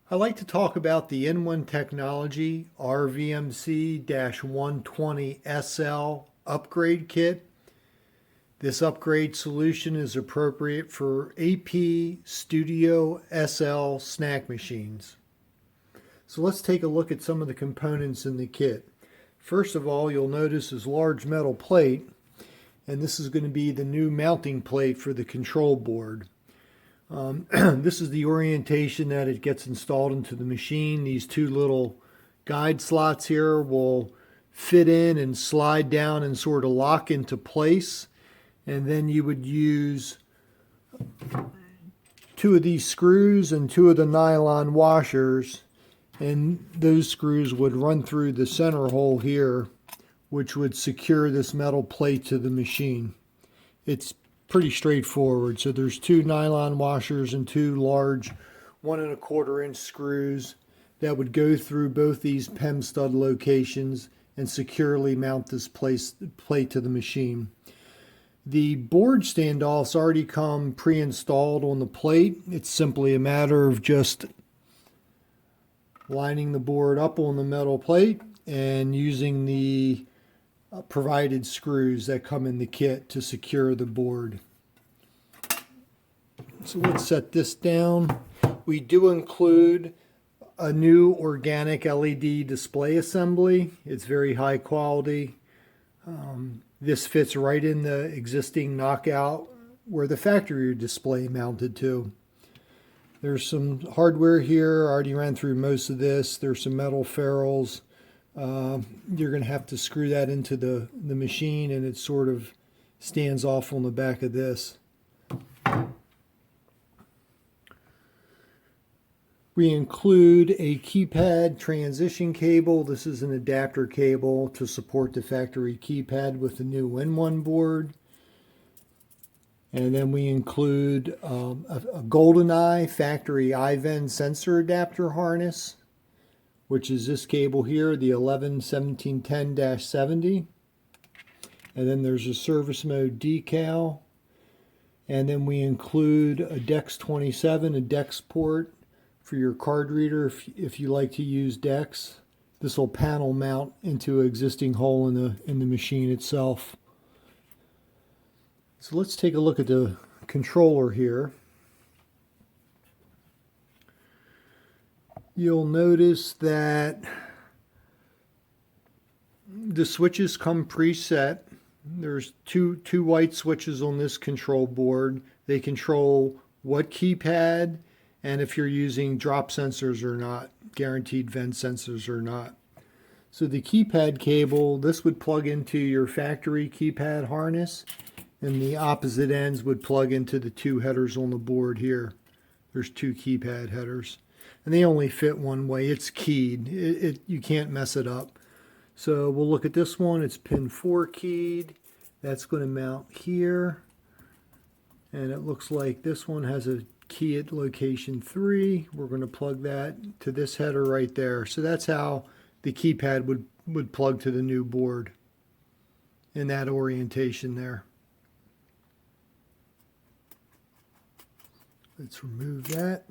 I like to talk about the N1 Technology RVMC-120SL upgrade kit. This upgrade solution is appropriate for AP Studio SL snack machines. So let's take a look at some of the components in the kit. First of all, you'll notice this large metal plate, and this is going to be the new mounting plate for the control board. This is the orientation that it gets installed into the machine. These two little guide slots here will fit in and slide down and sort of lock into place. And then you would use two of these screws and two of the nylon washers, and those screws would run through the center hole here, which would secure this metal plate to the machine. It's pretty straightforward. So there's two nylon washers and two large 1 1/4 inch screws that would go through both these PEM stud locations and securely mount this plate to the machine. The board standoffs already come pre-installed on the plate. It's simply a matter of just lining the board up on the metal plate and using the provided screws that come in the kit to secure the board. So let's set this down. We do include a new organic LED display assembly. It's very high quality. This fits right in the existing knockout where the factory display mounted to. There's some hardware here. I already ran through most of this. There's some metal ferrules. You're going to have to screw that into the machine, and it sort of stands off on the back of this. We include a keypad transition cable. This is an adapter cable to support the factory keypad with the new N1 board. And then we include a GoldenEye factory iVen sensor adapter harness, which is this cable here, the 111710-70. And then there's a service mode decal. And then we include a DEX 27, a DEX port for your card reader if you like to use DEX. This will panel mount into an existing hole in the machine itself. So let's take a look at the controller here. You'll notice that the switches come preset. There's two white switches on this control board. They control what keypad and if you're using drop sensors or not, guaranteed vent sensors or not. So the keypad cable, this would plug into your factory keypad harness, and the opposite ends would plug into the two headers on the board here. There's two keypad headers, and they only fit one way. It's keyed. You can't mess it up. So we'll look at this one. It's pin 4 keyed. That's going to mount here, and it looks like this one has a key at location 3. We're going to plug that to this header right there. So that's how the keypad would plug to the new board in that orientation there. Let's remove that.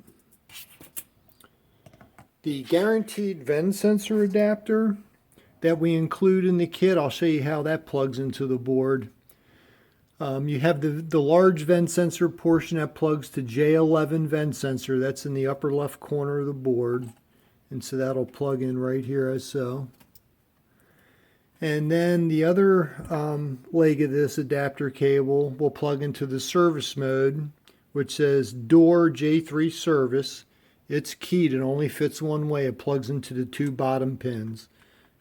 The guaranteed vent sensor adapter that we include in the kit, I'll show you how that plugs into the board. You have the large vent sensor portion that plugs to J11 vent sensor. That's in the upper left corner of the board. And so that'll plug in right here as so. And then the other leg of this adapter cable will plug into the service mode, which says door J3 service. It's keyed and only fits one way. It plugs into the two bottom pins.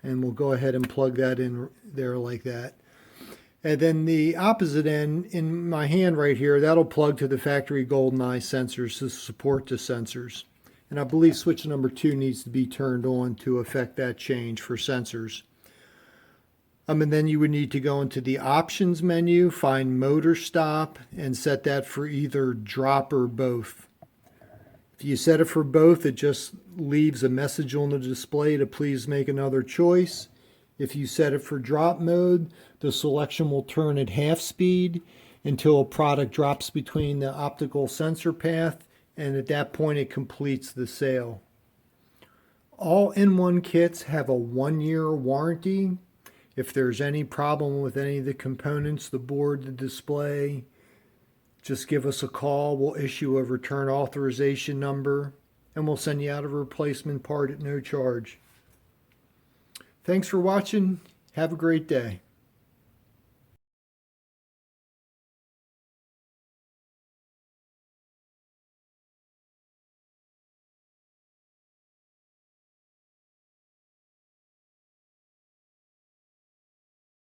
And we'll go ahead and plug that in there like that. And then the opposite end in my hand right here, that'll plug to the factory GoldenEye sensors to support the sensors. And I believe switch number 2 needs to be turned on to affect that change for sensors. And then you would need to go into the options menu, find motor stop, and set that for either drop or both. If you set it for both, it just leaves a message on the display to please make another choice. If you set it for drop mode, the selection will turn at half speed until a product drops between the optical sensor path, and at that point it completes the sale. All N1 kits have a 1-year warranty. If there's any problem with any of the components, the board, the display, just give us a call. We'll issue a return authorization number and we'll send you out a replacement part at no charge. Thanks for watching. Have a great day.